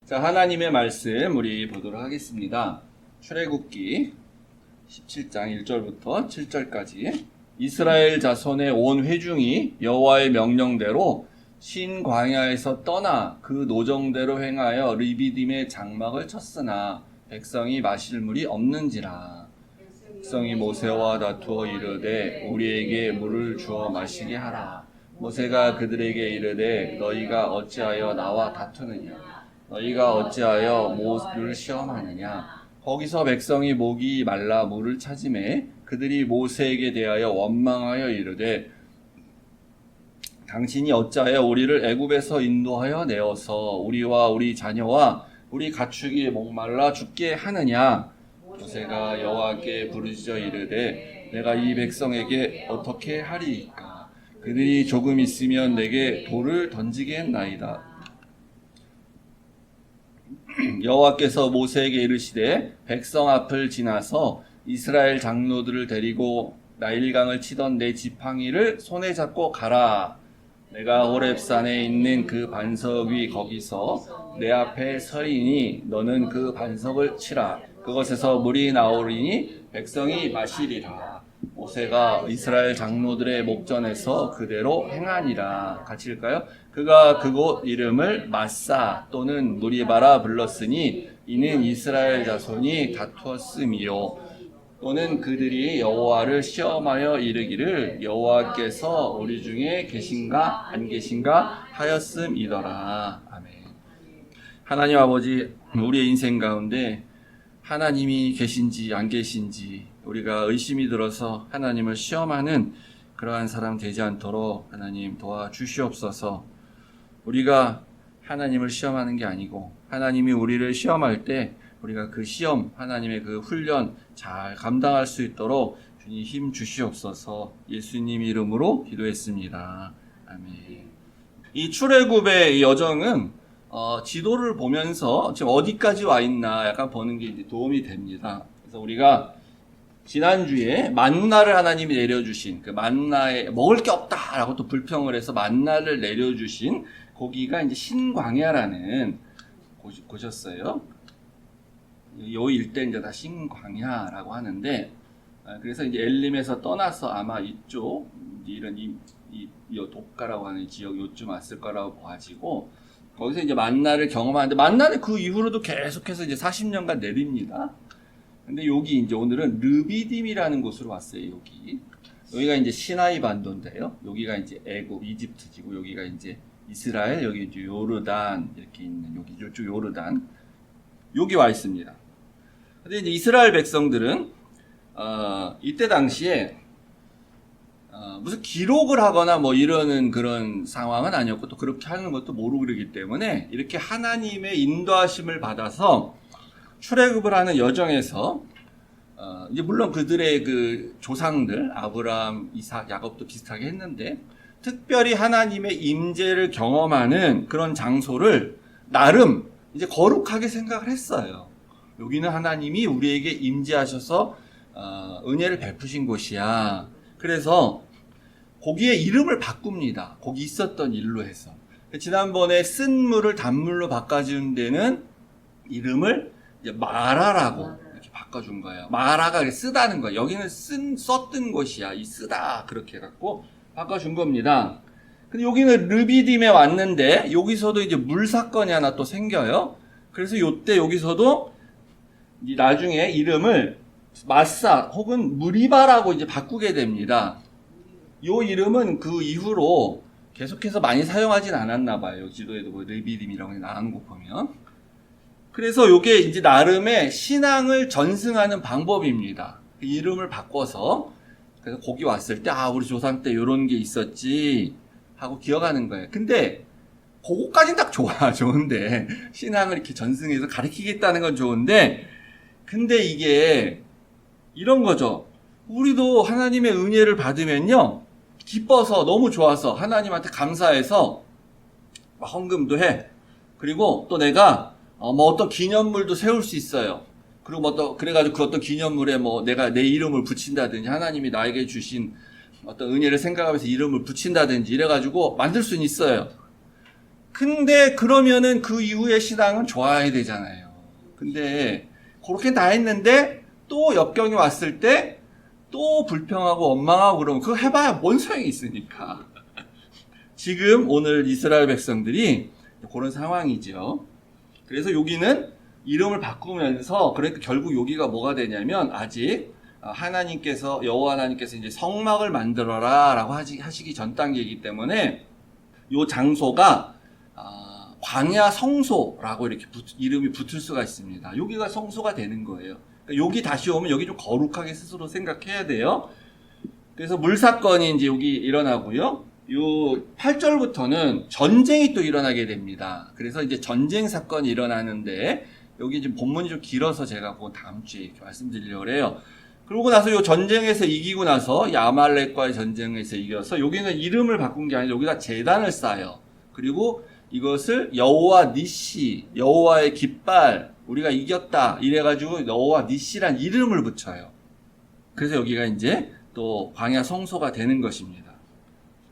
자, 하나님의 말씀 우리 보도록 하겠습니다. 출애굽기 17장 1절부터 7절까지 이스라엘 자손의 온 회중이 여호와의 명령대로 신 광야에서 떠나 그 노정대로 행하여 르비딤의 장막을 쳤으나 백성이 마실 물이 없는지라. 백성이 모세와 다투어 이르되 우리에게 물을 주어 마시게 하라. 모세가 그들에게 이르되 너희가 어찌하여 나와 다투느냐? 너희가 어찌하여 모세를 시험하느냐? 거기서 백성이 목이 말라 물을 찾으매 그들이 모세에게 대하여 원망하여 이르되 당신이 어찌하여 우리를 애굽에서 인도하여 내어서 우리와 우리 자녀와 우리 가축이 목말라 죽게 하느냐? 모세가 여호와께 부르짖어 이르되 내가 이 백성에게 어떻게 하리이까? 그들이 조금 있으면 내게 돌을 던지게 했나이다. 여호와께서 모세에게 이르시되 백성 앞을 지나서 이스라엘 장로들을 데리고 나일강을 치던 내 지팡이를 손에 잡고 가라. 내가 호렙산에 있는 그 반석 위 거기서 내 앞에 서리니 너는 그 반석을 치라. 그것에서 물이 나오리니 백성이 마시리라. 모세가 이스라엘 장로들의 목전에서 그대로 행하니라. 같이 읽을까요? 그가 그곳 이름을 마사 또는 무리바라 불렀으니 이는 이스라엘 자손이 다투었음이요. 또는 그들이 여호와를 시험하여 이르기를 여호와께서 우리 중에 계신가 안 계신가 하였음이더라. 아멘. 하나님 아버지, 우리의 인생 가운데 하나님이 계신지 안 계신지 우리가 의심이 들어서 하나님을 시험하는 그러한 사람 되지 않도록 하나님 도와주시옵소서. 우리가 하나님을 시험하는 게 아니고 하나님이 우리를 시험할 때 우리가 그 시험, 하나님의 그 훈련 잘 감당할 수 있도록 주님 힘 주시옵소서. 예수님 이름으로 기도했습니다. 아멘. 이 출애굽의 여정은 지도를 보면서 지금 어디까지 와 있나 약간 보는 게 이제 도움이 됩니다. 그래서 우리가 지난주에 만나를 하나님이 내려주신 그 만나에 먹을 게 없다라고 또 불평을 해서 만나를 내려주신 거기가 이제 신광야라는 곳이었어요. 요 일대 이제 다 신광야라고 하는데, 그래서 이제 엘림에서 떠나서 아마 이쪽 이런 이 독가라고 하는 지역 요쯤 왔을 거라고 봐지고 거기서 이제 만나를 경험하는데 만나는 그 이후로도 계속해서 이제 40년간 내립니다. 근데 여기 이제 오늘은 르비딤이라는 곳으로 왔어요. 여기가 이제 시나이 반도인데요. 여기가 이제 애굽, 이집트지고 여기가 이제 이스라엘, 여기 이제 요르단 이렇게 있는 여기 이쪽 요르단 여기 와 있습니다. 근데 이제 이스라엘 백성들은 이때 당시에 무슨 기록을 하거나 뭐 이러는 그런 상황은 아니었고 또 그렇게 하는 것도 모르고 그러기 때문에 이렇게 하나님의 인도하심을 받아서 출애굽을 하는 여정에서 이제 물론 그들의 그 조상들 아브라함, 이삭, 야곱도 비슷하게 했는데 특별히 하나님의 임재를 경험하는 그런 장소를 나름 이제 거룩하게 생각을 했어요. 여기는 하나님이 우리에게 임재하셔서 은혜를 베푸신 곳이야. 그래서 거기에 이름을 바꿉니다. 거기 있었던 일로 해서. 지난번에 쓴 물을 단물로 바꿔준 데는 이름을 이제 마라라고 이렇게 바꿔준 거예요. 마라가 쓰다는 거예요. 여기는 썼던 곳이야. 이 쓰다 그렇게 해갖고 바꿔준 겁니다. 근데 여기는 르비딤에 왔는데 여기서도 이제 물 사건이 하나 또 생겨요. 그래서 요때 여기서도 이제 나중에 이름을 마사 혹은 무리바라고 이제 바꾸게 됩니다. 요 이름은 그 이후로 계속해서 많이 사용하진 않았나 봐요. 지도에도 뭐 르비딤이라고 나온 거 보면. 그래서 요게 이제 나름의 신앙을 전승하는 방법입니다. 이름을 바꿔서 그래서 거기 왔을 때 우리 조상 때 요런 게 있었지 하고 기억하는 거예요. 근데 그거까지는 딱 좋은데 신앙을 이렇게 전승해서 가르치겠다는 건 좋은데 근데 이게 이런 거죠. 우리도 하나님의 은혜를 받으면요 기뻐서 너무 좋아서 하나님한테 감사해서 헌금도 해. 그리고 또 내가 뭐 어떤 기념물도 세울 수 있어요. 그리고 뭐 또 그래가지고 그 어떤 기념물에 뭐 내가 내 이름을 붙인다든지 하나님이 나에게 주신 어떤 은혜를 생각하면서 이름을 붙인다든지 이래가지고 만들 수는 있어요. 근데 그러면은 그 이후의 신앙은 좋아야 되잖아요. 근데 그렇게 다 했는데 또 역경이 왔을 때 또 불평하고 원망하고 그러면 그거 해봐야 뭔 소용이 있으니까. 지금 오늘 이스라엘 백성들이 그런 상황이죠. 그래서 여기는 이름을 바꾸면서 그러니까 결국 여기가 뭐가 되냐면 아직 하나님께서 여호와 하나님께서 이제 성막을 만들어라라고 하시기 전 단계이기 때문에 이 장소가 광야 성소라고 이렇게 이름이 붙을 수가 있습니다. 여기가 성소가 되는 거예요. 그러니까 여기 다시 오면 여기 좀 거룩하게 스스로 생각해야 돼요. 그래서 물 사건이 이제 여기 일어나고요. 요 8절부터는 전쟁이 또 일어나게 됩니다. 그래서 이제 전쟁 사건이 일어나는데 여기 지금 본문이 좀 길어서 제가 그건 다음 주에 이렇게 말씀드리려고 해요. 그러고 나서 요 전쟁에서 이기고 나서 이 아말렉과의 전쟁에서 이겨서 여기는 이름을 바꾼 게 아니라 여기다 제단을 쌓아요. 그리고 이것을 여호와 니시, 여호와의 깃발, 우리가 이겼다 이래가지고 여호와 니시란 이름을 붙여요. 그래서 여기가 이제 또 광야 성소가 되는 것입니다.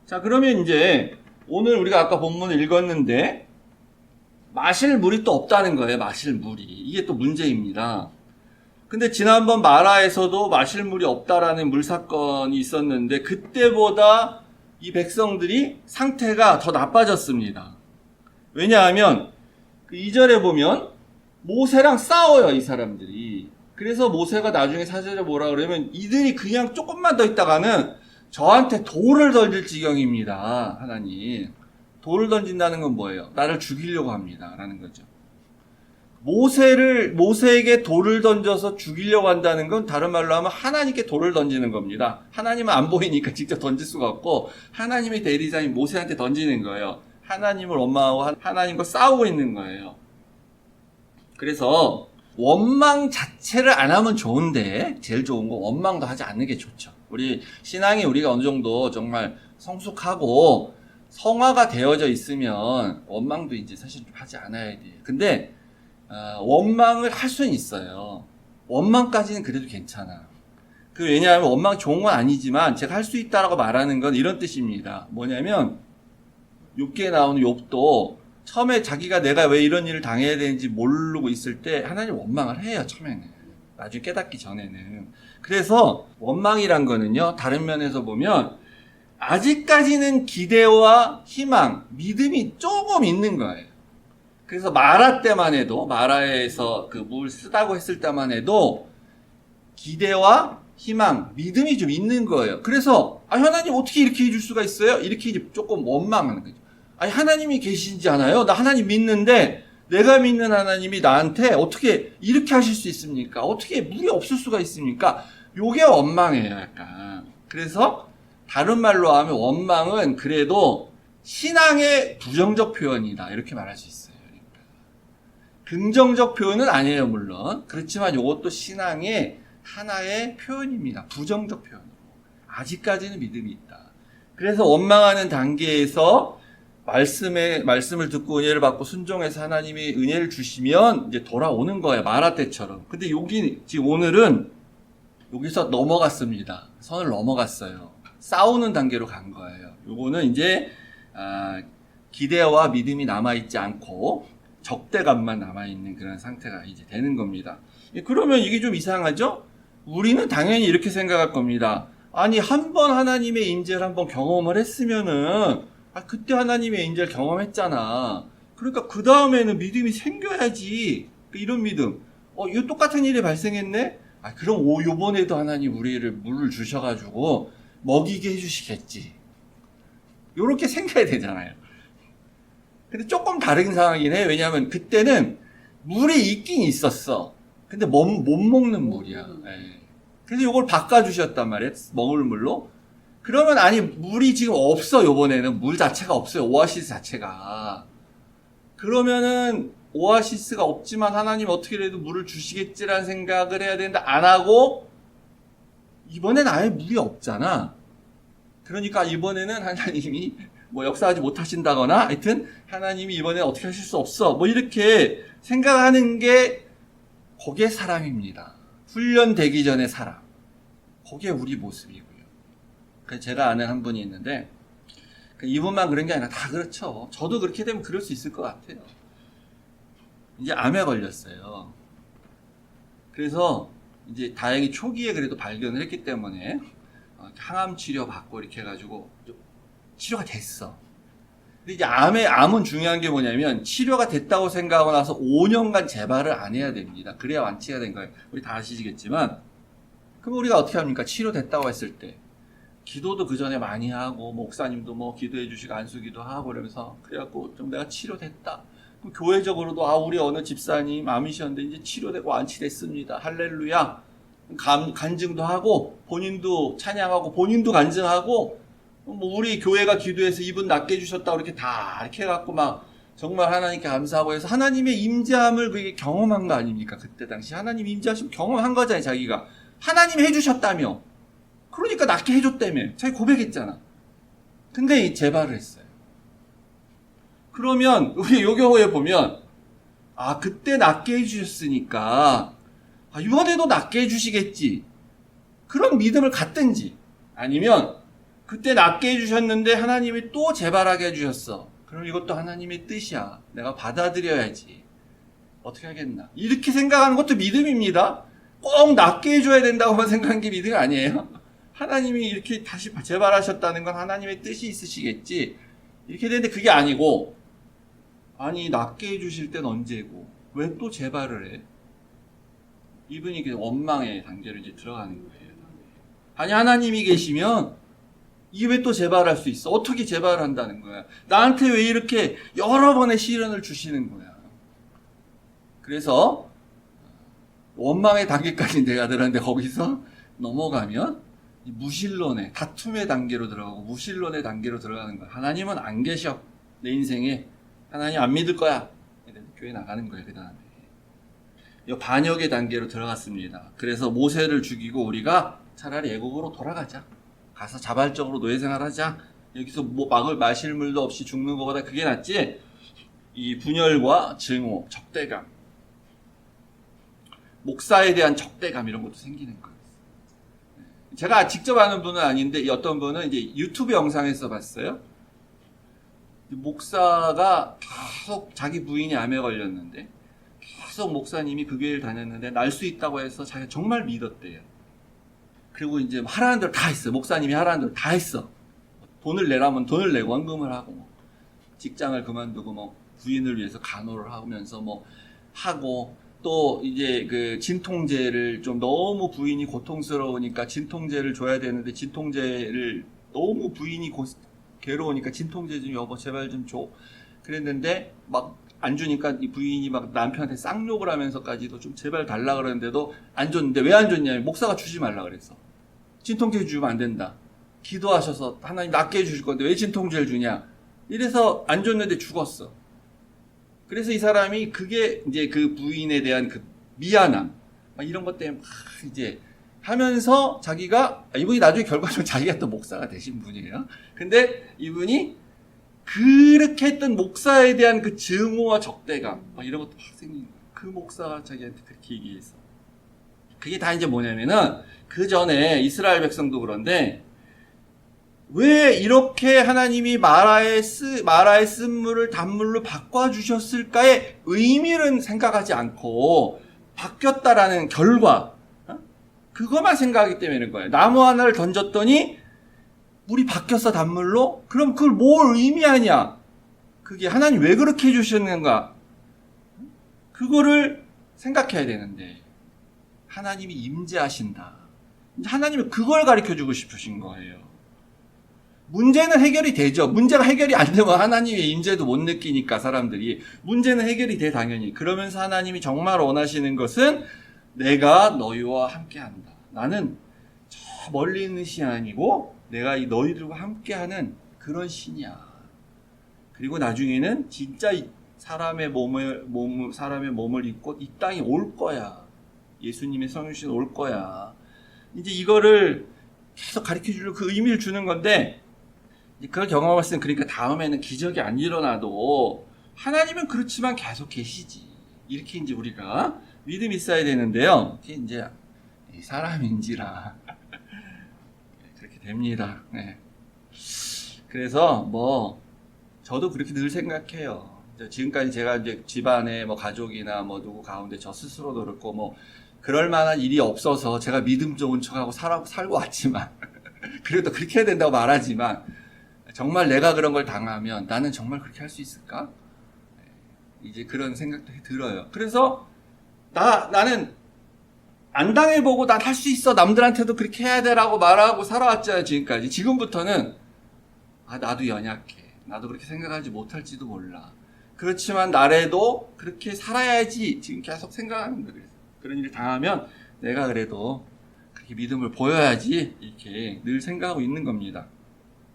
자, 그러면 이제 오늘 우리가 아까 본문을 읽었는데 마실 물이 또 없다는 거예요. 마실 물이. 이게 또 문제입니다. 근데 지난번 마라에서도 마실 물이 없다라는 물 사건이 있었는데 그때보다 이 백성들이 상태가 더 나빠졌습니다. 왜냐하면 그 2절에 보면 모세랑 싸워요, 이 사람들이. 그래서 모세가 나중에 4절에 뭐라 그러면 이들이 그냥 조금만 더 있다가는 저한테 돌을 던질 지경입니다. 하나님. 돌을 던진다는 건 뭐예요? 나를 죽이려고 합니다. 라는 거죠. 모세에게 돌을 던져서 죽이려고 한다는 건 다른 말로 하면 하나님께 돌을 던지는 겁니다. 하나님은 안 보이니까 직접 던질 수가 없고 하나님의 대리자인 모세한테 던지는 거예요. 하나님을 원망하고 하나님과 싸우고 있는 거예요. 그래서 원망 자체를 안 하면 좋은데 제일 좋은 건 원망도 하지 않는 게 좋죠. 우리 신앙이 우리가 어느 정도 정말 성숙하고 성화가 되어져 있으면 원망도 이제 사실 좀 하지 않아야 돼요. 근데 원망을 할 수는 있어요. 원망까지는 그래도 괜찮아. 왜냐하면 원망 좋은 건 아니지만 제가 할 수 있다라고 말하는 건 이런 뜻입니다. 뭐냐면 욥기에 나오는 욥도 처음에 자기가 내가 왜 이런 일을 당해야 되는지 모르고 있을 때 하나님 원망을 해요. 처음에는. 나중에 깨닫기 전에는. 그래서 원망이란 거는요. 다른 면에서 보면 아직까지는 기대와 희망, 믿음이 조금 있는 거예요. 그래서 마라 때만 해도 마라에서 그 물 쓰다고 했을 때만 해도 기대와 희망, 믿음이 좀 있는 거예요. 그래서 하나님 어떻게 이렇게 해줄 수가 있어요? 이렇게 이제 조금 원망하는 거죠. 하나님이 계시지 않아요? 나 하나님 믿는데 내가 믿는 하나님이 나한테 어떻게 이렇게 하실 수 있습니까? 어떻게 물이 없을 수가 있습니까? 요게 원망이에요, 약간. 그래서 다른 말로 하면 원망은 그래도 신앙의 부정적 표현이다. 이렇게 말할 수 있어요. 그러니까. 긍정적 표현은 아니에요, 물론. 그렇지만 이것도 신앙의 하나의 표현입니다. 부정적 표현이고. 아직까지는 믿음이 있다. 그래서 원망하는 단계에서 말씀을 듣고 은혜를 받고 순종해서 하나님이 은혜를 주시면 이제 돌아오는 거예요. 마라 때처럼. 근데 여기, 지금 오늘은 여기서 넘어갔습니다. 선을 넘어갔어요. 싸우는 단계로 간 거예요. 요거는 이제, 기대와 믿음이 남아있지 않고 적대감만 남아있는 그런 상태가 이제 되는 겁니다. 그러면 이게 좀 이상하죠? 우리는 당연히 이렇게 생각할 겁니다. 아니, 한 번 하나님의 인재를 한번 경험을 했으면은, 그때 하나님의 인재를 경험했잖아. 그러니까 그 다음에는 믿음이 생겨야지. 이런 믿음. 이거 똑같은 일이 발생했네? 그럼 요번에도 하나님 우리를 물을 주셔가지고 먹이게 해주시겠지. 요렇게 생각해야 되잖아요. 근데 조금 다른 상황이긴 해요. 왜냐하면 그때는 물이 있긴 있었어. 근데 못 먹는 물이야. 네. 그래서 요걸 바꿔주셨단 말이에요. 먹을 물로. 그러면 물이 지금 없어. 요번에는 물 자체가 없어요. 오아시스 자체가. 그러면은 오아시스가 없지만 하나님 어떻게라도 물을 주시겠지라는 생각을 해야 되는데 안 하고 이번엔 아예 물이 없잖아. 그러니까 이번에는 하나님이 역사하지 못하신다거나 하여튼 하나님이 이번에 어떻게 하실 수 없어. 이렇게 생각하는 게 그게 사람입니다. 훈련되기 전의 사람. 그게 우리 모습이고요. 제가 아는 한 분이 있는데 이분만 그런 게 아니라 다 그렇죠. 저도 그렇게 되면 그럴 수 있을 것 같아요. 이제 암에 걸렸어요. 그래서 이제 다행히 초기에 그래도 발견을 했기 때문에 항암 치료 받고 이렇게 해가지고 치료가 됐어. 근데 이제 암은 중요한 게 뭐냐면 치료가 됐다고 생각하고 나서 5년간 재발을 안 해야 됩니다. 그래야 완치가 된 거예요. 우리 다 아시겠지만. 그럼 우리가 어떻게 합니까? 치료됐다고 했을 때. 기도도 그 전에 많이 하고, 목사님도 뭐 기도해 주시고 안수기도 하고 이러면서, 그래갖고 좀 내가 치료됐다. 그럼 교회적으로도, 우리 어느 집사님 암이셨는데 이제 치료되고 완치됐습니다. 할렐루야. 간증도 하고, 본인도 찬양하고, 본인도 간증하고, 뭐 우리 교회가 기도해서 이분 낫게 해주셨다고 이렇게 다 이렇게 해갖고 막 정말 하나님께 감사하고 해서 하나님의 임재함을 그게 경험한 거 아닙니까? 그때 당시 하나님 임재하시면 경험한 거잖아요. 자기가 하나님이 해주셨다며, 그러니까 낫게 해줬다며 자기 고백했잖아. 근데 재발을 했어요. 그러면 우리 요 경우에 보면 그때 낫게 해주셨으니까 이번에도 낫게 해주시겠지, 그런 믿음을 갖든지, 아니면 그때 낫게 해주셨는데 하나님이 또 재발하게 해주셨어. 그럼 이것도 하나님의 뜻이야. 내가 받아들여야지. 어떻게 하겠나. 이렇게 생각하는 것도 믿음입니다. 꼭 낫게 해줘야 된다고만 생각하는 게 믿음 아니에요? 하나님이 이렇게 다시 재발하셨다는 건 하나님의 뜻이 있으시겠지. 이렇게 되는데 그게 아니고, 아니 낫게 해주실 땐 언제고 왜 또 재발을 해? 이분이 원망의 단계로 이제 들어가는 거예요. 아니 하나님이 계시면 이게 왜 또 재발할 수 있어? 어떻게 재발을 한다는 거야? 나한테 왜 이렇게 여러 번의 시련을 주시는 거야? 그래서 원망의 단계까지 내가 들었는데 거기서 넘어가면 무신론의 다툼의 단계로 들어가고 무신론의 단계로 들어가는 거야. 하나님은 안 계셔. 내 인생에 하나님 안 믿을 거야. 교회 나가는 거예요. 그 다음에 반역의 단계로 들어갔습니다. 그래서 모세를 죽이고 우리가 차라리 애국으로 돌아가자. 가서 자발적으로 노예생활하자. 여기서 뭐 마실 물도 없이 죽는 것보다 그게 낫지. 이 분열과 증오, 적대감, 목사에 대한 적대감 이런 것도 생기는 거예요. 제가 직접 아는 분은 아닌데 어떤 분은 이제 유튜브 영상에서 봤어요. 목사가 계속 자기 부인이 암에 걸렸는데 계속 목사님이 그 교회를 다녔는데 날 수 있다고 해서 자기가 정말 믿었대요. 그리고 이제 하라는 대로 다 했어. 목사님이 하라는 대로 다 했어. 돈을 내라면 돈을 내고 헌금을 하고, 직장을 그만두고 부인을 위해서 간호를 하면서 하고, 또 이제 그 진통제를 좀 너무 부인이 고통스러우니까 진통제를 줘야 되는데 진통제를 너무 부인이 괴로우니까 진통제 좀 여보 제발 좀 줘. 그랬는데 안 주니까 이 부인이 남편한테 쌍욕을 하면서까지도 좀 제발 달라 그러는데도 안 줬는데, 왜 안 줬냐면 목사가 주지 말라 그랬어. 진통제 주면 안 된다. 기도하셔서 하나님 낫게 해주실 건데 왜 진통제를 주냐. 이래서 안 줬는데 죽었어. 그래서 이 사람이 그게 이제 그 부인에 대한 그 미안함 이런 것 때문에 이제 하면서 자기가, 이분이 나중에 결과적으로 자기가 또 목사가 되신 분이에요. 근데 이분이 그렇게 했던 목사에 대한 그 증오와 적대감 이런 것도 막 생긴 거예요. 그 목사가 자기한테 그렇게 얘기해서. 그게 다 이제 뭐냐면은 그 전에 이스라엘 백성도 그런데 왜 이렇게 하나님이 마라의 쓴물을 단물로 바꿔주셨을까의 의미는 생각하지 않고 바뀌었다라는 결과, 그것만 생각하기 때문인 거예요. 나무 하나를 던졌더니 물이 바뀌었어, 단물로? 그럼 그걸 뭘 의미하냐? 그게 하나님 왜 그렇게 해주셨는가? 그거를 생각해야 되는데, 하나님이 임재하신다. 하나님은 그걸 가르쳐주고 싶으신 거예요. 문제는 해결이 되죠. 문제가 해결이 안 되면 하나님의 임재도 못 느끼니까 사람들이. 문제는 해결이 돼, 당연히. 그러면서 하나님이 정말 원하시는 것은 내가 너희와 함께한다. 나는 저 멀리 있는 신이 아니고 내가 이 너희들과 함께하는 그런 신이야. 그리고 나중에는 진짜 사람의 몸을 입고 이 땅에 올 거야. 예수님의 성육신 올 거야. 이제 이거를 계속 가르쳐 주려고 그 의미를 주는 건데, 그걸 경험했으면 그러니까 다음에는 기적이 안 일어나도 하나님은 그렇지만 계속 계시지. 이렇게 이제 우리가 믿음이 있어야 되는데요. 이게 이제 사람인지라 그렇게 됩니다. 네. 그래서 뭐 저도 그렇게 늘 생각해요. 지금까지 제가 이제 집안에 뭐 가족이나 뭐 누구 가운데 저 스스로도 그렇고 뭐 그럴 만한 일이 없어서 제가 믿음 좋은 척하고 살고 왔지만 그래도 그렇게 해야 된다고 말하지만 정말 내가 그런 걸 당하면 나는 정말 그렇게 할 수 있을까? 이제 그런 생각도 들어요. 그래서 나는 안 당해보고 난 할 수 있어. 남들한테도 그렇게 해야 되라고 말하고 살아왔잖아요, 지금까지. 지금부터는 나도 연약해. 나도 그렇게 생각하지 못할지도 몰라. 그렇지만 나래도 그렇게 살아야지 지금 계속 생각하는 거예요. 그런 일을 당하면 내가 그래도 그렇게 믿음을 보여야지 이렇게 늘 생각하고 있는 겁니다.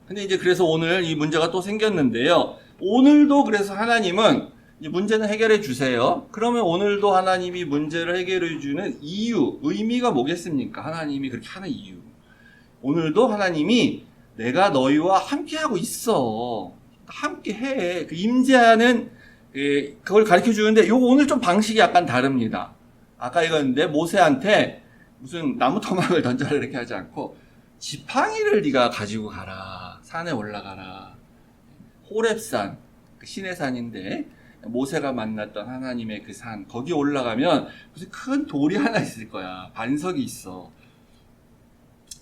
근데 이제 그래서 오늘 이 문제가 또 생겼는데요. 오늘도 그래서 하나님은 이제 문제는 해결해 주세요. 그러면 오늘도 하나님이 문제를 해결해 주는 이유, 의미가 뭐겠습니까? 하나님이 그렇게 하는 이유. 오늘도 하나님이 내가 너희와 함께하고 있어. 함께해. 그 임재하는 그걸 가르쳐 주는데 요거 오늘 좀 방식이 약간 다릅니다. 아까 이건데 모세한테 무슨 나무 토막을 던져라 이렇게 하지 않고 지팡이를 네가 가지고 가라. 산에 올라가라. 호렙산, 그 신의 산인데 모세가 만났던 하나님의 그 산, 거기 올라가면 무슨 큰 돌이 하나 있을 거야. 반석이 있어.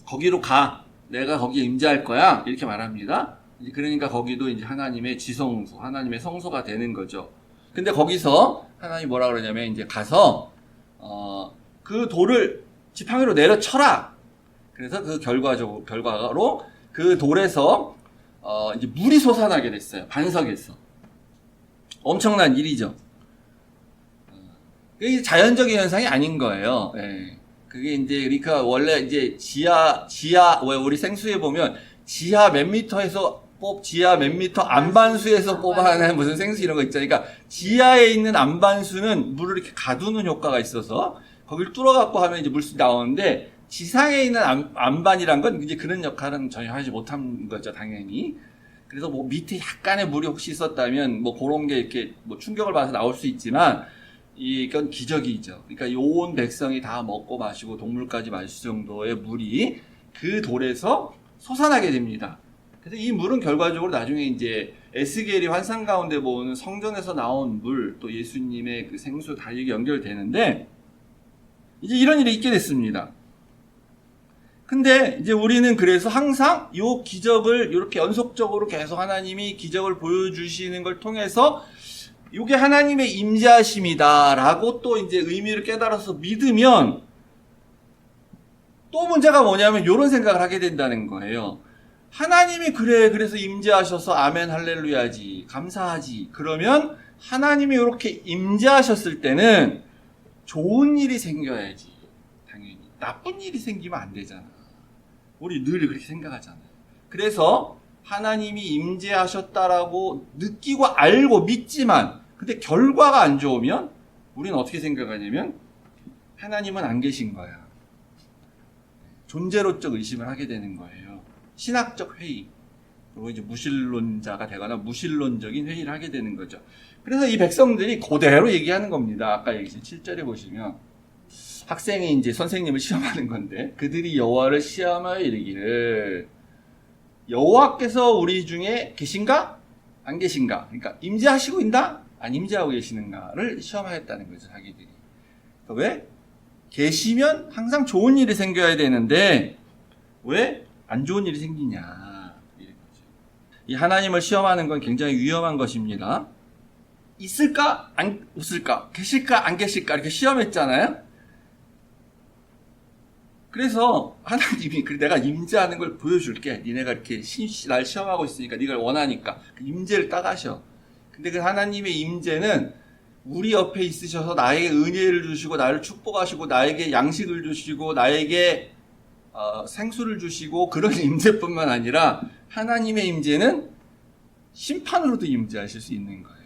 거기로 가. 내가 거기에 임재할 거야. 이렇게 말합니다. 그러니까 거기도 이제 하나님의 지성소, 하나님의 성소가 되는 거죠. 근데 거기서 하나님이 뭐라 그러냐면 이제 가서 그 돌을 지팡이로 내려쳐라. 그래서 그 결과로 그 돌에서 이제 물이 솟아나게 됐어요. 반석에서. 엄청난 일이죠. 그게 자연적인 현상이 아닌 거예요. 예. 그게 이제 그러니까 원래 이제 지하 왜 우리 생수에 보면 지하 몇 미터에서 지하 몇 미터 안반수에서 뽑아내는 무슨 생수 이런 거 있잖아요. 그러니까 지하에 있는 안반수는 물을 이렇게 가두는 효과가 있어서 거기를 뚫어갖고 하면 이제 물수 나오는데 지상에 있는 안반이란 건 이제 그런 역할은 전혀 하지 못한 거죠, 당연히. 그래서 뭐 밑에 약간의 물이 혹시 있었다면 뭐 그런 게 이렇게 뭐 충격을 받아서 나올 수 있지만 이건 기적이죠. 그러니까 온 백성이 다 먹고 마시고 동물까지 마실 정도의 물이 그 돌에서 솟아나게 됩니다. 그래서 이 물은 결과적으로 나중에 이제 에스겔이 환상 가운데 보는 성전에서 나온 물, 또 예수님의 그 생수 다 이게 연결되는데 이제 이런 일이 있게 됐습니다. 근데 이제 우리는 그래서 항상 이 기적을 이렇게 연속적으로 계속 하나님이 기적을 보여주시는 걸 통해서 이게 하나님의 임재하심이다라고 또 이제 의미를 깨달아서 믿으면 또 문제가 뭐냐면 이런 생각을 하게 된다는 거예요. 하나님이 그래서 임재하셔서 아멘 할렐루야지 감사하지. 그러면 하나님이 이렇게 임재하셨을 때는 좋은 일이 생겨야지. 당연히 나쁜 일이 생기면 안 되잖아. 우리 늘 그렇게 생각하잖아요. 그래서 하나님이 임재하셨다라고 느끼고 알고 믿지만 근데 결과가 안 좋으면 우리는 어떻게 생각하냐면 하나님은 안 계신 거야. 존재론적 의심을 하게 되는 거예요. 신학적 회의. 그리고 이제 무신론자가 되거나 무신론적인 회의를 하게 되는 거죠. 그래서 이 백성들이 그대로 얘기하는 겁니다. 아까 얘기했죠. 7절에 보시면 학생이 이제 선생님을 시험하는 건데 그들이 여호와를 시험하여 이르기를 여호와께서 우리 중에 계신가? 안 계신가? 그러니까 임재하시고 있나? 안 임재하고 계시는가를 시험하였다는 거죠. 자기들이. 그러니까 왜? 계시면 항상 좋은 일이 생겨야 되는데 왜 안 좋은 일이 생기냐. 이런 거죠. 이 하나님을 시험하는 건 굉장히 위험한 것입니다. 있을까? 안 없을까? 계실까? 안 계실까? 이렇게 시험했잖아요. 그래서 하나님이 내가 임재하는 걸 보여줄게. 니네가 이렇게 날 시험하고 있으니까 네가 원하니까 그 임재를 따가셔. 근데 그 하나님의 임재는 우리 옆에 있으셔서 나에게 은혜를 주시고 나를 축복하시고 나에게 양식을 주시고 나에게 생수를 주시고 그런 임재뿐만 아니라 하나님의 임재는 심판으로도 임재하실 수 있는 거예요.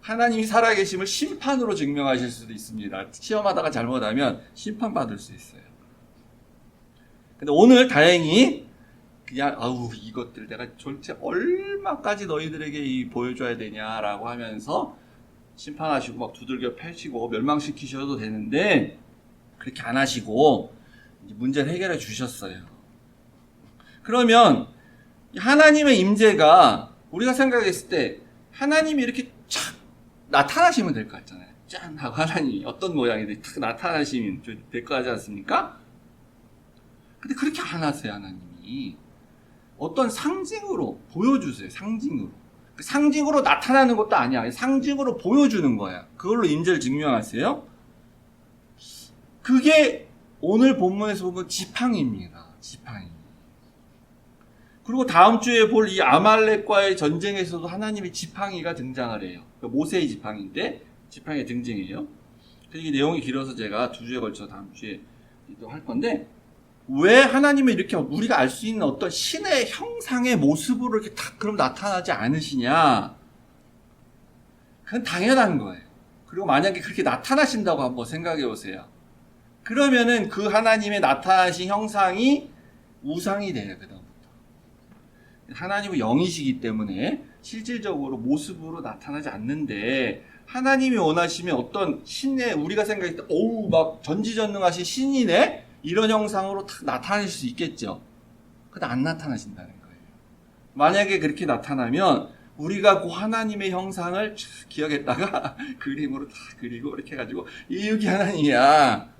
하나님이 살아계심을 심판으로 증명하실 수도 있습니다. 시험하다가 잘못하면 심판받을 수 있어요. 근데 오늘 다행히 그냥 이것들 내가 도대체 얼마까지 너희들에게 보여줘야 되냐라고 하면서 심판하시고 막 두들겨 패시고 멸망시키셔도 되는데 그렇게 안 하시고 이제 문제를 해결해 주셨어요. 그러면 하나님의 임재가 우리가 생각했을 때 하나님이 이렇게 촥 나타나시면 될 것 같잖아요. 짠 하고 하나님이 어떤 모양이든 탁 나타나시면 될 것 같지 않습니까? 근데 그렇게 안 하세요. 하나님이 어떤 상징으로 보여주세요. 상징으로 나타나는 것도 아니야. 상징으로 보여주는 거야. 그걸로 임재를 증명하세요. 그게 오늘 본문에서 보면 지팡이입니다. 지팡이. 그리고 다음 주에 볼 이 아말렉과의 전쟁에서도 하나님의 지팡이가 등장을 해요. 그러니까 모세의 지팡이인데 지팡이가 등장해요. 이게 내용이 길어서 제가 2주에 걸쳐 다음 주에 또 할 건데, 왜 하나님이 이렇게 우리가 알 수 있는 어떤 신의 형상의 모습으로 이렇게 탁 그럼 나타나지 않으시냐? 그건 당연한 거예요. 그리고 만약에 그렇게 나타나신다고 한번 생각해 보세요. 그러면은 그 하나님의 나타나신 형상이 우상이 돼요. 그다음부터. 하나님은 영이시기 때문에 실질적으로 모습으로 나타나지 않는데, 하나님이 원하시면 어떤 신의, 우리가 생각할 때 어우 막 전지전능하신 신이네? 이런 형상으로 탁 나타날 수 있겠죠. 근데 안 나타나신다는 거예요. 만약에 그렇게 나타나면 우리가 그 하나님의 형상을 기억했다가 그림으로 다 그리고 이렇게 해가지고 여기 하나님이야.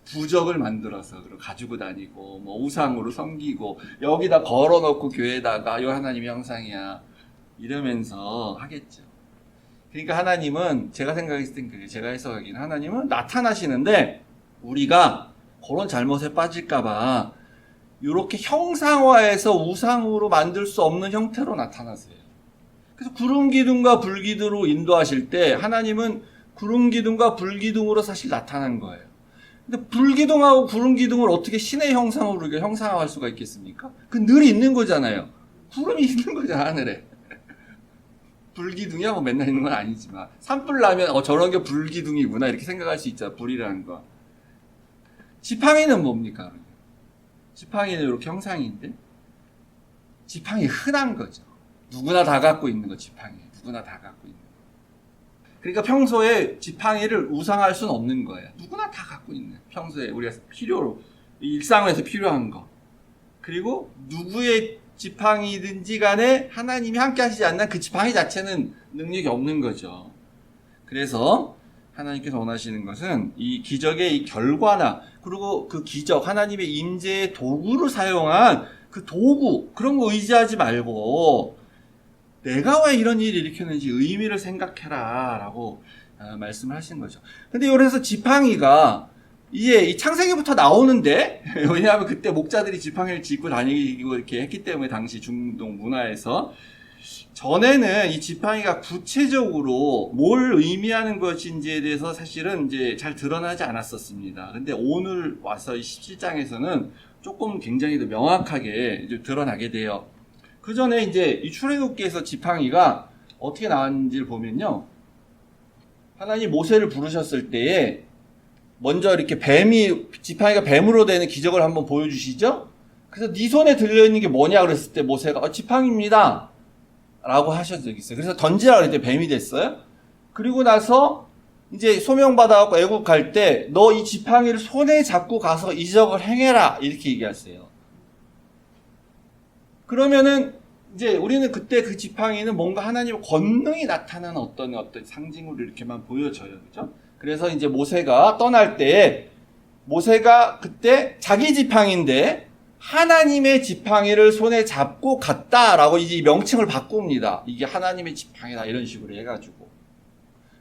부적을 만들어서 가지고 다니고 뭐 우상으로 섬기고 여기다 걸어놓고 교회에다가 이 하나님의 형상이야. 이러면서 하겠죠. 그러니까 하나님은 제가 생각했을 땐 그게 제가 해석하기는 하나님은 나타나시는데 우리가 그런 잘못에 빠질까봐 이렇게 형상화해서 우상으로 만들 수 없는 형태로 나타나세요. 그래서 구름 기둥과 불 기둥으로 인도하실 때 하나님은 구름 기둥과 불 기둥으로 사실 나타난 거예요. 근데 불 기둥하고 구름 기둥을 어떻게 신의 형상으로 우리가 형상화할 수가 있겠습니까? 그 늘 있는 거잖아요. 구름이 있는 거잖아, 하늘에. 불기둥이야 뭐 맨날 있는 건 아니지만 산불 나면 저런 게 불기둥이구나 이렇게 생각할 수 있잖아. 불이라는 거. 지팡이는 뭡니까? 지팡이는 이렇게 형상인데 지팡이 흔한 거죠. 누구나 다 갖고 있는 거. 지팡이 누구나 다 갖고 있는 거. 그러니까 평소에 지팡이를 우상할 수는 없는 거예요. 누구나 다 갖고 있는, 평소에 우리가 필요로 일상에서 필요한 거. 그리고 누구의 지팡이든지 간에 하나님이 함께 하시지 않는 그 지팡이 자체는 능력이 없는 거죠. 그래서 하나님께서 원하시는 것은 이 기적의 이 결과나 그리고 그 기적, 하나님의 임재의 도구로 사용한 그 도구, 그런 거 의지하지 말고 내가 왜 이런 일을 일으켰는지 의미를 생각해라 라고 말씀을 하신 거죠. 근데 그래서 지팡이가 이게 이 창세기부터 나오는데, 왜냐하면 그때 목자들이 지팡이를 짚고 다니고 이렇게 했기 때문에 당시 중동 문화에서 전에는 이 지팡이가 구체적으로 뭘 의미하는 것인지에 대해서 사실은 이제 잘 드러나지 않았었습니다. 근데 오늘 와서 이 17장에서는 조금 굉장히 더 명확하게 이제 드러나게 돼요. 그 전에 이제 이 출애굽기에서 지팡이가 어떻게 나왔는지를 보면요. 하나님 모세를 부르셨을 때에 먼저 이렇게 지팡이가 뱀으로 되는 기적을 한번 보여주시죠? 그래서 네 손에 들려있는 게 뭐냐 그랬을 때 모세가 지팡이입니다 라고 하신 적이 있어요. 그래서 던지라 그랬더니 뱀이 됐어요. 그리고 나서 이제 소명받아갖고 애국 갈 때 너 이 지팡이를 손에 잡고 가서 이적을 행해라 이렇게 얘기하세요. 그러면은 이제 우리는 그때 그 지팡이는 뭔가 하나님의 권능이 나타나는 어떤 상징으로 이렇게만 보여져요. 그죠? 그래서 이제 모세가 떠날 때 모세가 그때 자기 지팡이인데 하나님의 지팡이를 손에 잡고 갔다라고 이제 명칭을 바꿉니다. 이게 하나님의 지팡이다 이런 식으로 해가지고.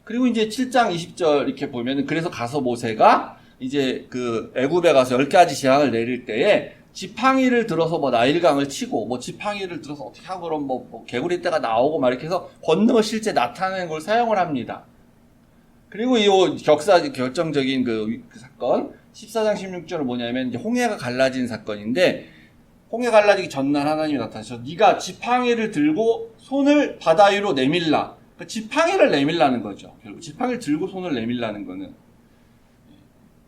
그리고 이제 7장 20절 이렇게 보면은 그래서 가서 모세가 이제 그 애굽에 가서 10가지 재앙을 내릴 때에 지팡이를 들어서 뭐 나일강을 치고 뭐 지팡이를 들어서 어떻게 하고 그럼 뭐 개구리 떼가 나오고 막 이렇게 해서 권능을 실제 나타내는 걸 사용을 합니다. 그리고 이 결정적인 그 사건 14장 16절은 뭐냐면 이제 홍해가 갈라진 사건인데 홍해 갈라지기 전날 하나님이 나타나셔서 네가 지팡이를 들고 손을 바다 위로 내밀라. 그러니까 지팡이를 내밀라는 거죠. 결국 지팡이를 들고 손을 내밀라는 거는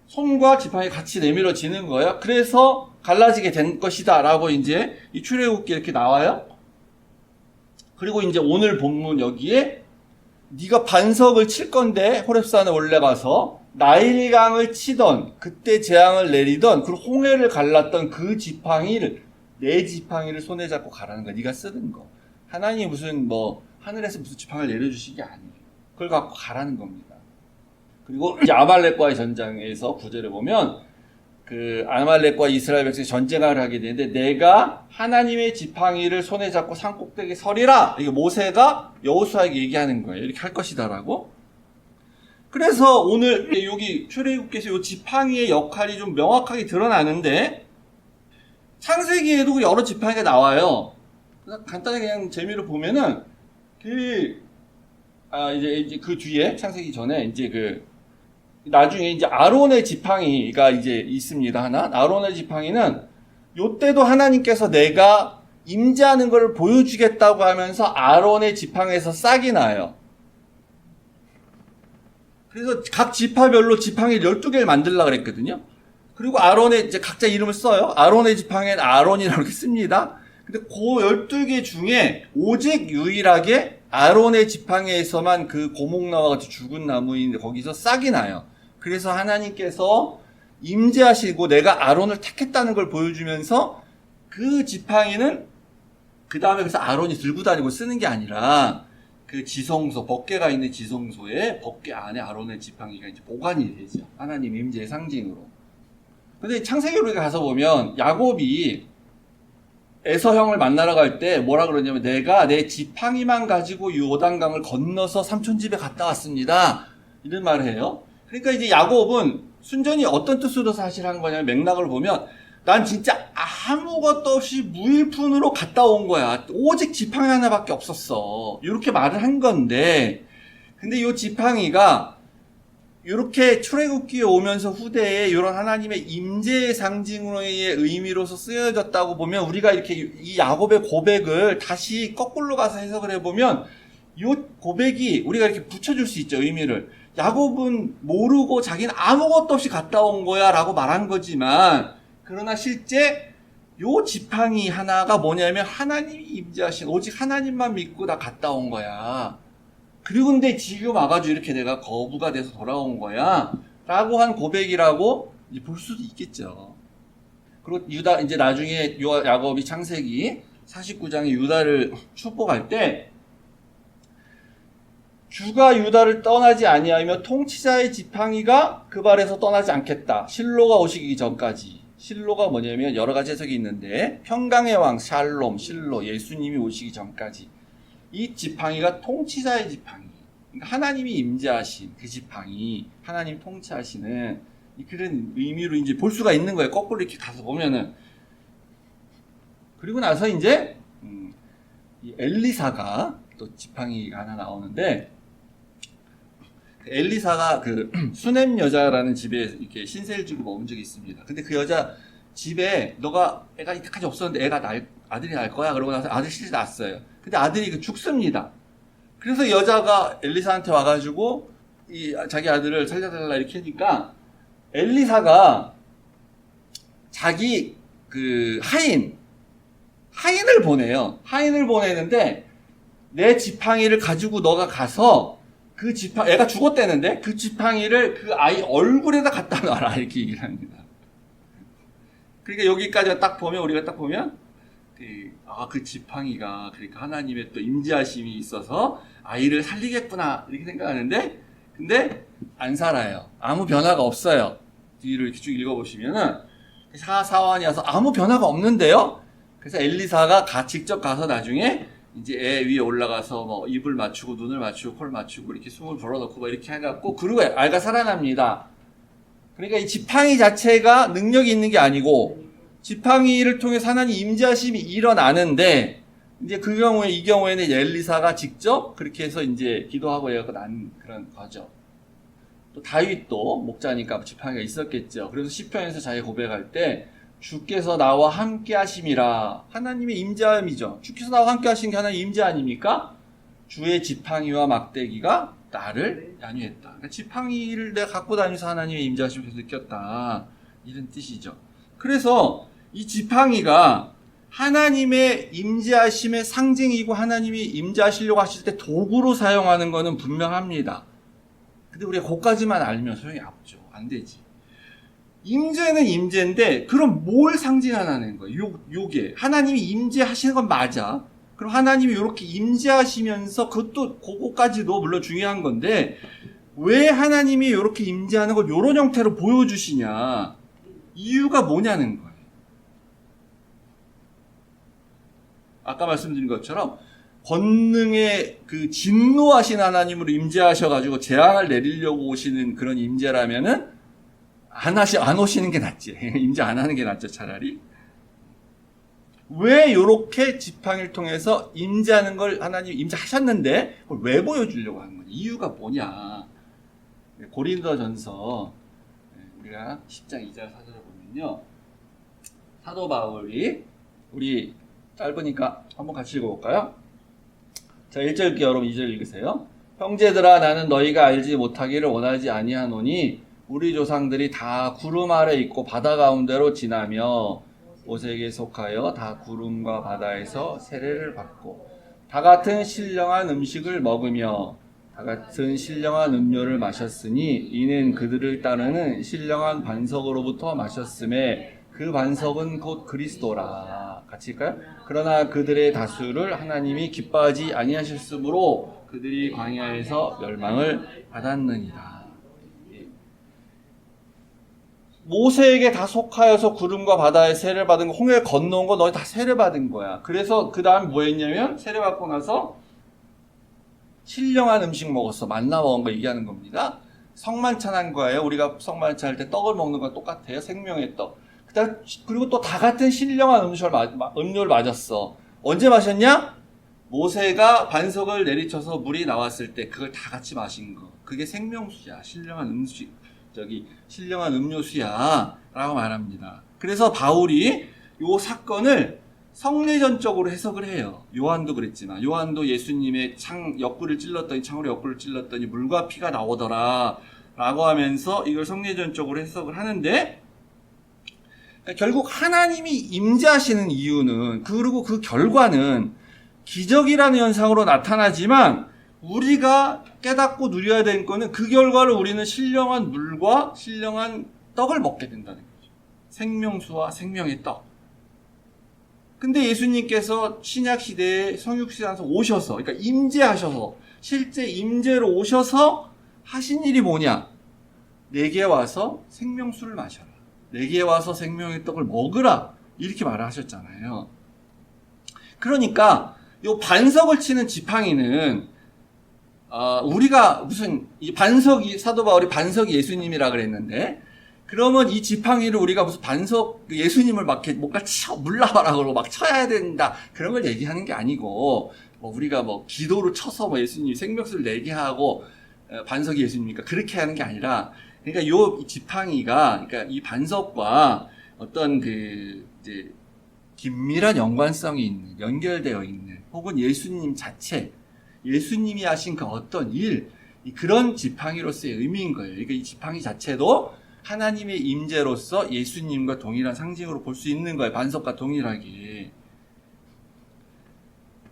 손과 지팡이 같이 내밀어지는 거예요. 그래서 갈라지게 된 것이다 라고 이제 이 출애굽기 이렇게 나와요. 그리고 이제 오늘 본문 여기에 네가 반석을 칠 건데 호렙산에 올라가서 나일강을 치던 그때 재앙을 내리던 그 홍해를 갈랐던 그 지팡이를 내 지팡이를 손에 잡고 가라는 거야. 네가 쓰던 거. 하나님이 무슨 뭐 하늘에서 무슨 지팡이를 내려주신 게 아니에요. 그걸 갖고 가라는 겁니다. 그리고 이제 아말렉과의 전장에서 9절에 보면 그 아말렉과 이스라엘 백성이 전쟁을 하게 되는데 내가 하나님의 지팡이를 손에 잡고 산 꼭대기에 서리라. 이게 모세가 여호수아에게 얘기하는 거예요. 이렇게 할 것이다라고. 그래서 오늘 여기 출애굽기에서 이 지팡이의 역할이 좀 명확하게 드러나는데 창세기에도 여러 지팡이가 나와요. 그래서 간단하게 그냥 재미로 보면은 이제 그 뒤에 창세기 전에 이제 나중에 이제 아론의 지팡이가 이제 있습니다. 하나. 아론의 지팡이는 요때도 하나님께서 내가 임재하는 걸 보여주겠다고 하면서 아론의 지팡이에서 싹이 나요. 그래서 각 지파별로 지팡이 12개를 만들려고 그랬거든요. 그리고 아론의 이제 각자 이름을 써요. 아론의 지팡이는 아론이라고 이렇게 씁니다. 근데 그 12개 중에 오직 유일하게 아론의 지팡이에서만 그 고목나무와 같이 죽은 나무인데 거기서 싹이 나요. 그래서 하나님께서 임재하시고 내가 아론을 택했다는 걸 보여주면서 그 지팡이는 그 다음에 그래서 아론이 들고 다니고 쓰는 게 아니라 그 지성소, 법궤가 있는 지성소에 법궤 안에 아론의 지팡이가 이제 보관이 되죠. 하나님 임재의 상징으로. 근데 창세기로 가서 보면 야곱이 에서 형을 만나러 갈 때 뭐라 그러냐면 내가 내 지팡이만 가지고 요단강을 건너서 삼촌 집에 갔다 왔습니다. 이런 말을 해요. 그러니까 이제 야곱은 순전히 어떤 뜻으로 사실 한 거냐면 맥락을 보면 난 진짜 아무것도 없이 무일푼으로 갔다 온 거야. 오직 지팡이 하나밖에 없었어. 이렇게 말을 한 건데 근데 이 지팡이가 이렇게 출애굽기에 오면서 후대에 이런 하나님의 임재의 상징으로의 의미로서 쓰여졌다고 보면 우리가 이렇게 이 야곱의 고백을 다시 거꾸로 가서 해석을 해보면 이 고백이 우리가 이렇게 붙여줄 수 있죠. 의미를. 야곱은 모르고 자기는 아무것도 없이 갔다 온 거야 라고 말한 거지만 그러나 실제 요 지팡이 하나가 뭐냐면 하나님이 임재하신 오직 하나님만 믿고 나 갔다 온 거야. 그리고 근데 지금 와가지고 이렇게 내가 거부가 돼서 돌아온 거야 라고 한 고백이라고 볼 수도 있겠죠. 그리고 유다 이제 나중에 야곱이 창세기 49장에 유다를 축복할 때 주가 유다를 떠나지 아니하며 통치자의 지팡이가 그 발에서 떠나지 않겠다. 실로가 오시기 전까지. 실로가 뭐냐면 여러 가지 해석이 있는데 평강의 왕 샬롬, 실로, 예수님이 오시기 전까지 이 지팡이가 통치자의 지팡이. 그러니까 하나님이 임재하신 그 지팡이, 하나님 통치하시는 그런 의미로 이제 볼 수가 있는 거예요. 거꾸로 이렇게 가서 보면은. 그리고 나서 이제 이 엘리사가 또 지팡이가 하나 나오는데 엘리사가 그 수넴 여자라는 집에 이렇게 신세를 지고 머문 적이 있습니다. 근데 그 여자 집에 너가 애가 이때까지 없었는데 아들이 날 거야. 그러고 나서 아들 실제 낳았어요. 근데 아들이 죽습니다. 그래서 여자가 엘리사한테 와가지고 자기 아들을 살려달라 이렇게 하니까 엘리사가 자기 그 하인을 보내요. 하인을 보내는데 내 지팡이를 가지고 너가 가서 그 애가 죽었다는데 그 지팡이를 그 아이 얼굴에다 갖다 놔라 이렇게 얘기를 합니다. 그러니까 여기까지 딱 보면 우리가 딱 보면 그 지팡이가 그러니까 하나님의 또 임재하심이 있어서 아이를 살리겠구나 이렇게 생각하는데 근데 안 살아요. 아무 변화가 없어요. 뒤를 이렇게 쭉 읽어보시면은 사환이 와서 아무 변화가 없는데요. 그래서 엘리사가 직접 가서 나중에 이제 애 위에 올라가서 뭐 입을 맞추고 눈을 맞추고 코를 맞추고 이렇게 숨을 불어넣고 뭐 이렇게 해갖고 그리고 아이가 살아납니다. 그러니까 이 지팡이 자체가 능력이 있는 게 아니고 지팡이를 통해서 하나님 임재하심이 일어나는데 이제 이 경우에는 엘리사가 직접 그렇게 해서 이제 기도하고 해갖고 난 그런 거죠. 또 다윗도 목자니까 지팡이가 있었겠죠. 그래서 시편에서 자기 고백할 때 주께서 나와 함께 하심이라. 하나님의 임재함이죠. 주께서 나와 함께 하신 게 하나님의 임재 아닙니까? 주의 지팡이와 막대기가 나를 양육했다. 그러니까 지팡이를 내가 갖고 다니면서 하나님의 임재하심을 느꼈다. 이런 뜻이죠. 그래서 이 지팡이가 하나님의 임재하심의 상징이고 하나님이 임재하시려고 하실 때 도구로 사용하는 것은 분명합니다. 근데 우리가 그것까지만 알면 소용이 없죠. 안 되지. 임재는 임재인데 그럼 뭘 상징하는 거예요? 요게 하나님이 임재하시는 건 맞아. 그럼 하나님이 이렇게 임재하시면서 그것까지도 물론 중요한 건데 왜 하나님이 이렇게 임재하는 걸 이런 형태로 보여주시냐? 이유가 뭐냐는 거예요. 아까 말씀드린 것처럼 권능의 그 진노하신 하나님으로 임재하셔가지고 재앙을 내리려고 오시는 그런 임재라면은 안 오시는 게 낫지. 임재 안 하는 게 낫죠, 차라리. 왜 이렇게 지팡이를 통해서 임재하는 걸 하나님이 임재하셨는데 그걸 왜 보여주려고 하는 거냐? 이유가 뭐냐? 고린도전서 우리가 10장 2절 4절을 보면요, 사도 바울이 우리 짧으니까 한번 같이 읽어볼까요? 자, 1절 읽게요. 여러분 2절 읽으세요. 형제들아, 나는 너희가 알지 못하기를 원하지 아니하노니 우리 조상들이 다 구름 아래 있고 바다 가운데로 지나며 모세에게 속하여 다 구름과 바다에서 세례를 받고 다 같은 신령한 음식을 먹으며 다 같은 신령한 음료를 마셨으니 이는 그들을 따르는 신령한 반석으로부터 마셨음에 그 반석은 곧 그리스도라. 같이 읽까요? 그러나 그들의 다수를 하나님이 기뻐하지 아니하셨으므로 그들이 광야에서 멸망을 받았느니라. 모세에게 다 속하여서 구름과 바다에 세례를 받은 거, 홍해를 건너온 거 너희 다 세례 받은 거야. 그래서 그 다음에 뭐 했냐면 세례 받고 나서 신령한 음식 먹었어. 만나 먹은 거 얘기하는 겁니다. 성만찬한 거예요. 우리가 성만찬 할 때 떡을 먹는 거 똑같아요. 생명의 떡. 그리고 또 다 같은 신령한 음료를 마셨어. 언제 마셨냐? 모세가 반석을 내리쳐서 물이 나왔을 때 그걸 다 같이 마신 거. 그게 생명수야. 신령한 음식. 신령한 음료수야 라고 말합니다. 그래서 바울이 이 사건을 성례전적으로 해석을 해요. 요한도 그랬지만 요한도 예수님의 창으로 옆구리를 찔렀더니 물과 피가 나오더라 라고 하면서 이걸 성례전적으로 해석을 하는데, 그러니까 결국 하나님이 임재하시는 이유는, 그리고 그 결과는 기적이라는 현상으로 나타나지만 우리가 깨닫고 누려야 되는 거는 그 결과를 우리는 신령한 물과 신령한 떡을 먹게 된다는 거죠. 생명수와 생명의 떡. 근데 예수님께서 신약 시대에 성육신에서 오셔서, 그러니까 임재하셔서, 실제 임재로 오셔서 하신 일이 뭐냐? 내게 와서 생명수를 마셔라. 내게 와서 생명의 떡을 먹으라. 이렇게 말을 하셨잖아요. 그러니까 이 반석을 치는 지팡이는 우리가 무슨 이 반석이, 사도 바울이 반석이 예수님이라 그랬는데, 그러면 이 지팡이를 우리가 무슨 반석 예수님을 막 뭔가 물라봐라 그러고 막 쳐야 된다 그런 걸 얘기하는 게 아니고, 우리가 기도로 쳐서 예수님이 생명수를 내게 하고 반석이 예수님이니까 그렇게 하는 게 아니라, 그러니까 요 지팡이가, 그러니까 이 반석과 어떤 이제 긴밀한 연관성이 있는, 연결되어 있는, 혹은 예수님 자체, 예수님이 하신 그 어떤 일, 그런 지팡이로서의 의미인 거예요. 그러니까 이 지팡이 자체도 하나님의 임재로서 예수님과 동일한 상징으로 볼 수 있는 거예요. 반석과 동일하게.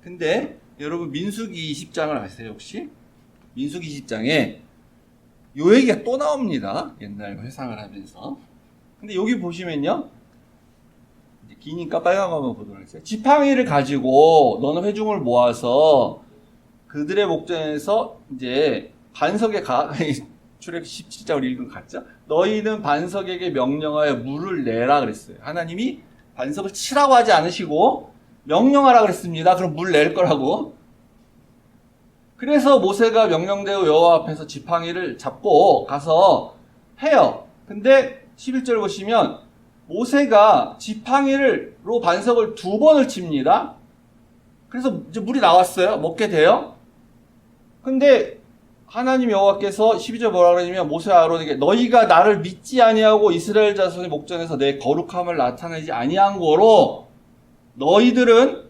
근데 여러분 민수기 20장을 아세요 혹시? 민수기 20장에 요 얘기가 또 나옵니다. 옛날 회상을 하면서. 근데 여기 보시면요, 이제 기니까 빨간 거 한번 보도록 하겠어요. 지팡이를 가지고 너는 회중을 모아서 그들의 목전에서 이제 반석에 출애굽 17장을 읽은 거 같죠? 너희는 반석에게 명령하여 물을 내라 그랬어요. 하나님이 반석을 치라고 하지 않으시고 명령하라 그랬습니다. 그럼 물 낼 거라고. 그래서 모세가 명령대로 여호와 앞에서 지팡이를 잡고 가서 해요. 근데 11절 보시면 모세가 지팡이로 반석을 2번을 칩니다. 그래서 이제 물이 나왔어요. 먹게 돼요. 근데 하나님 여호와께서 12절 뭐라 그러냐면 모세와 아론에게 너희가 나를 믿지 아니하고 이스라엘 자손의 목전에서 내 거룩함을 나타내지 아니한 거로 너희들은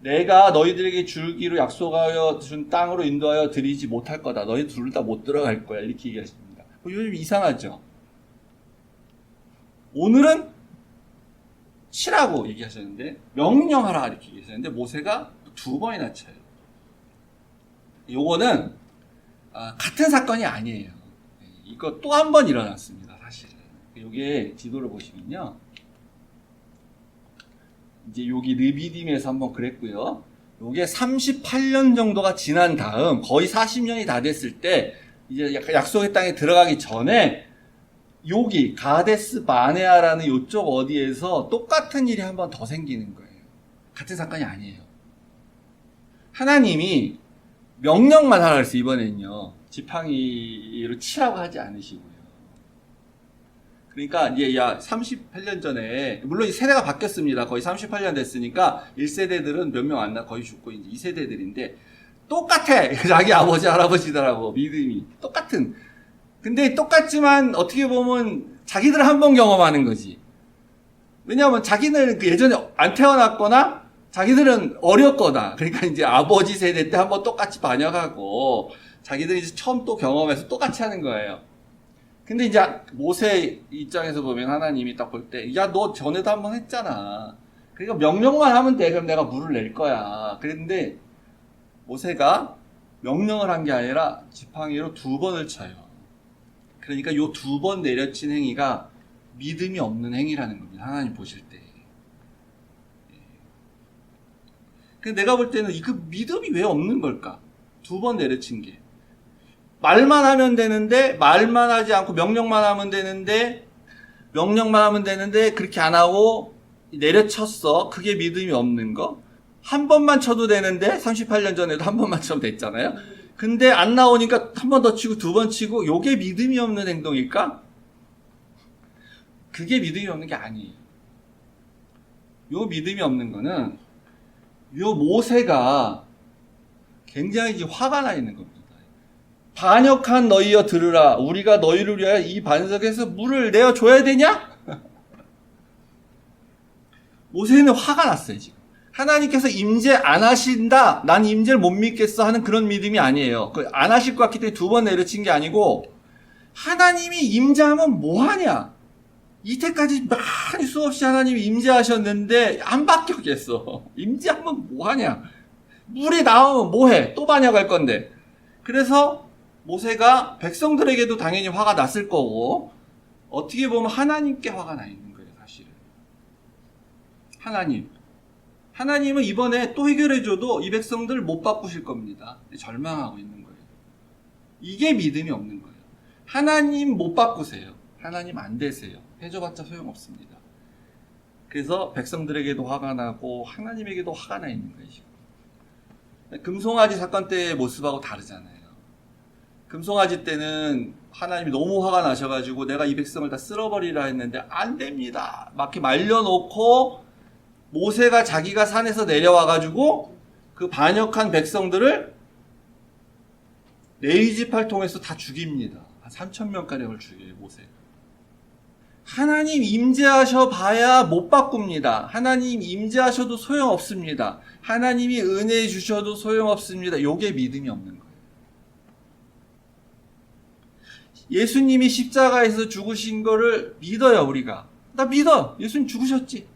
내가 너희들에게 주기로 약속하여 준 땅으로 인도하여 드리지 못할 거다. 너희 둘 다 못 들어갈 거야. 이렇게 얘기하십니다. 요즘 이상하죠? 오늘은 치라고 얘기하셨는데 명령하라 이렇게 얘기하셨는데 모세가 2번이나 쳐요. 요거는 같은 사건이 아니에요. 이거 또 한 번 일어났습니다. 사실은 요게 지도를 보시면요. 이제 여기 르비딤에서 한번 그랬고요. 요게 38년 정도가 지난 다음 거의 40년이 다 됐을 때 이제 약속의 땅에 들어가기 전에 여기 가데스 바네아라는 요쪽 어디에서 똑같은 일이 한 번 더 생기는 거예요. 같은 사건이 아니에요. 하나님이 명령만 하라 그랬어요. 이번에는요. 지팡이로 치라고 하지 않으시고요. 그러니까 이제 38년 전에 물론 세대가 바뀌었습니다. 거의 38년 됐으니까 1세대들은 몇 명 안 나 거의 죽고 이제 2세대들인데 똑같아. 자기 아버지 할아버지들하고 믿음이 똑같은. 근데 똑같지만 어떻게 보면 자기들 한 번 경험하는 거지. 왜냐하면 자기는 그 예전에 안 태어났거나 자기들은 어렸거나 그러니까 이제 아버지 세대 때 한 번 똑같이 반역하고 자기들이 이제 처음 또 경험해서 똑같이 하는 거예요. 근데 이제 모세 입장에서 보면 하나님이 딱 볼 때, 야, 너 전에도 한 번 했잖아. 그러니까 명령만 하면 돼. 그럼 내가 물을 낼 거야. 그랬는데 모세가 명령을 한 게 아니라 지팡이로 2번을 쳐요. 그러니까 요 2번 내려친 행위가 믿음이 없는 행위라는 겁니다. 하나님 보실 때. 근데 내가 볼 때는 그 믿음이 왜 없는 걸까? 2번 내려친 게. 말만 하면 되는데, 말만 하지 않고 명령만 하면 되는데, 그렇게 안 하고 내려쳤어. 그게 믿음이 없는 거. 한 번만 쳐도 되는데, 38년 전에도 한 번만 쳐도 됐잖아요. 근데 안 나오니까 한 번 더 치고 2번 치고, 요게 믿음이 없는 행동일까? 그게 믿음이 없는 게 아니에요. 요 믿음이 없는 거는, 요 모세가 굉장히 지금 화가 나 있는 겁니다. 반역한 너희여 들으라. 우리가 너희를 위하여 이 반석에서 물을 내어줘야 되냐? 모세는 화가 났어요, 지금. 하나님께서 임재 안 하신다. 난 임재를 못 믿겠어 하는 그런 믿음이 아니에요. 안 하실 것 같기 때문에 2번 내려친 게 아니고 하나님이 임재하면 뭐하냐? 이때까지 많이 수없이 하나님이 임재하셨는데 안 바뀌었겠어. 임재하면 뭐하냐? 물이 나오면 뭐해? 또 반역할 건데. 그래서 모세가 백성들에게도 당연히 화가 났을 거고 어떻게 보면 하나님께 화가 나 있는 거예요. 사실은. 하나님은 이번에 또 해결해줘도 이 백성들 못 바꾸실 겁니다. 절망하고 있는 거예요. 이게 믿음이 없는 거예요. 하나님 못 바꾸세요. 하나님 안 되세요. 해줘봤자 소용없습니다. 그래서 백성들에게도 화가 나고 하나님에게도 화가 나 있는 거예요. 지금. 금송아지 사건 때의 모습하고 다르잖아요. 금송아지 때는 하나님이 너무 화가 나셔가지고 내가 이 백성을 다 쓸어버리라 했는데 안 됩니다. 막 이렇게 말려놓고 모세가 자기가 산에서 내려와가지고 그 반역한 백성들을 레위지파를 통해서 다 죽입니다. 한 3,000명가량을 죽여요, 모세가. 하나님 임재하셔 봐야 못 바꿉니다. 하나님 임재하셔도 소용없습니다. 하나님이 은혜 주셔도 소용없습니다. 요게 믿음이 없는 거예요. 예수님이 십자가에서 죽으신 거를 믿어요, 우리가. 나 믿어. 예수님 죽으셨지.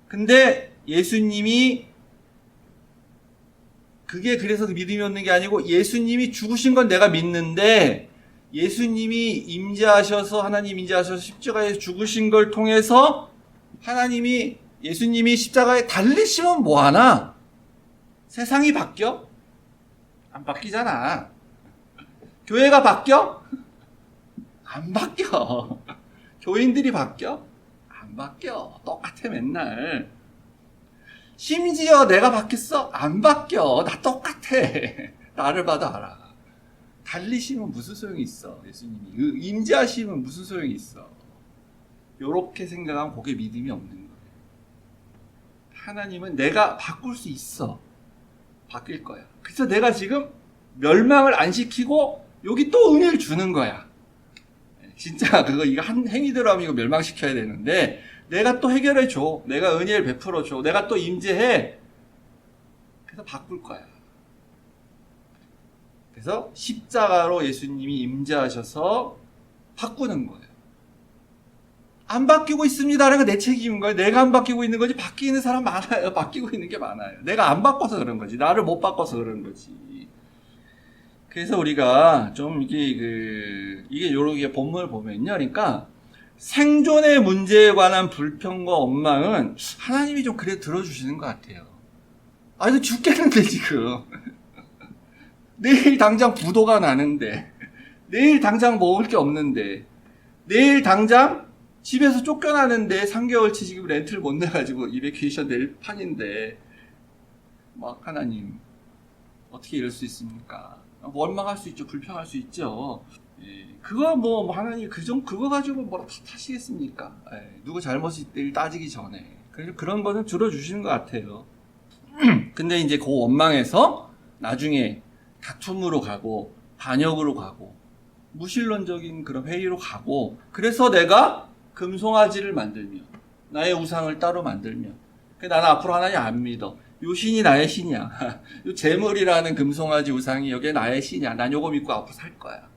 근데 예수님이 그게 그래서 믿음이 없는 게 아니고 예수님이 죽으신 건 내가 믿는데 예수님이 임재하셔서 하나님 임재하셔서 십자가에 죽으신 걸 통해서 예수님이 십자가에 달리시면 뭐하나? 세상이 바뀌어? 안 바뀌잖아. 교회가 바뀌어? 안 바뀌어. 교인들이 바뀌어? 안 바뀌어. 똑같아 맨날. 심지어 내가 바뀌었어? 안 바뀌어. 나 똑같아. 나를 봐도 알아. 달리시면 무슨 소용이 있어. 예수님이 임재하시면 무슨 소용이 있어. 요렇게 생각하면 그게 믿음이 없는 거예요. 하나님은 내가 바꿀 수 있어. 바뀔 거야. 그래서 내가 지금 멸망을 안 시키고 여기 또 은혜를 주는 거야. 진짜 이거 한 행위대로 하면 이거 멸망시켜야 되는데 내가 또 해결해 줘. 내가 은혜를 베풀어 줘. 내가 또 임재해. 그래서 바꿀 거야. 그래서 십자가로 예수님이 임재하셔서 바꾸는 거예요. 안 바뀌고 있습니다. 그러니까 내 책임인 거예요. 내가 안 바뀌고 있는 거지. 바뀌는 사람 많아요. 바뀌고 있는 게 많아요. 내가 안 바꿔서 그런 거지. 나를 못 바꿔서 그런 거지. 그래서 우리가 좀 이게 요렇게 본문을 보면요. 그러니까 생존의 문제에 관한 불평과 원망은 하나님이 좀 그래 들어주시는 것 같아요. 아, 이거 죽겠는데, 지금. 내일 당장 부도가 나는데, 내일 당장 먹을 게 없는데, 내일 당장 집에서 쫓겨나는데 3개월치 지금 렌트를 못 내가지고 이베큐에이션 낼 판인데, 막 하나님, 어떻게 이럴 수 있습니까? 원망할 수 있죠. 불평할 수 있죠. 예, 그거 뭐 하나님 그거 가지고 뭐라 탓하시겠습니까? 예, 누구 잘못을 따지기 전에. 그래서 그런 거는 들어주시는 것 같아요. 근데 이제 그 원망에서 나중에 다툼으로 가고 반역으로 가고 무신론적인 그런 회의로 가고, 그래서 내가 금송아지를 만들며 나의 우상을 따로 만들며, 나는 앞으로 하나님 안 믿어. 요 신이 나의 신이야. 요 재물이라는 금송아지 우상이 여기에 나의 신이야. 난 요거 믿고 앞으로 살 거야.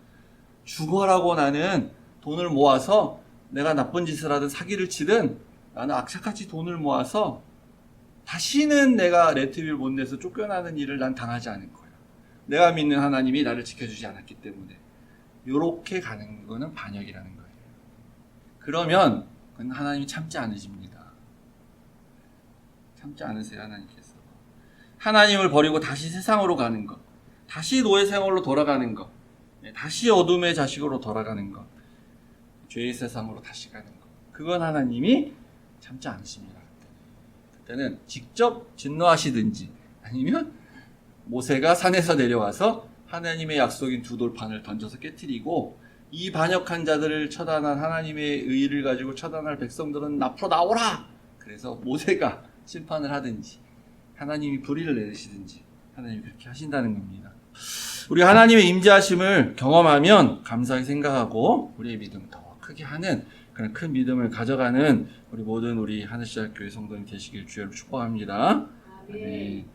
죽어라고 나는 돈을 모아서 내가 나쁜 짓을 하든 사기를 치든 나는 악착같이 돈을 모아서 다시는 내가 레트비를 못 내서 쫓겨나는 일을 난 당하지 않을 거야. 내가 믿는 하나님이 나를 지켜주지 않았기 때문에. 요렇게 가는 거는 반역이라는 거예요. 그러면 그건 하나님이 참지 않으십니다. 참지 않으세요, 하나님께서. 하나님을 버리고 다시 세상으로 가는 것, 다시 노예 생활로 돌아가는 것, 다시 어둠의 자식으로 돌아가는 것, 죄의 세상으로 다시 가는 것, 그건 하나님이 참지 않으십니다. 그때는 직접 진노하시든지 아니면 모세가 산에서 내려와서 하나님의 약속인 두 돌판을 던져서 깨트리고, 이 반역한 자들을 처단한 하나님의 의를 가지고 처단할 백성들은 앞으로 나오라! 그래서 모세가 심판을 하든지 하나님이 불의를 내리시든지 하나님이 그렇게 하신다는 겁니다. 우리 하나님의 임재하심을 경험하면 감사하게 생각하고 우리의 믿음 더 크게 하는 그런 큰 믿음을 가져가는 우리 모든 우리 하늘시작 교회 성도님 되시길 주여로 축복합니다. 아멘.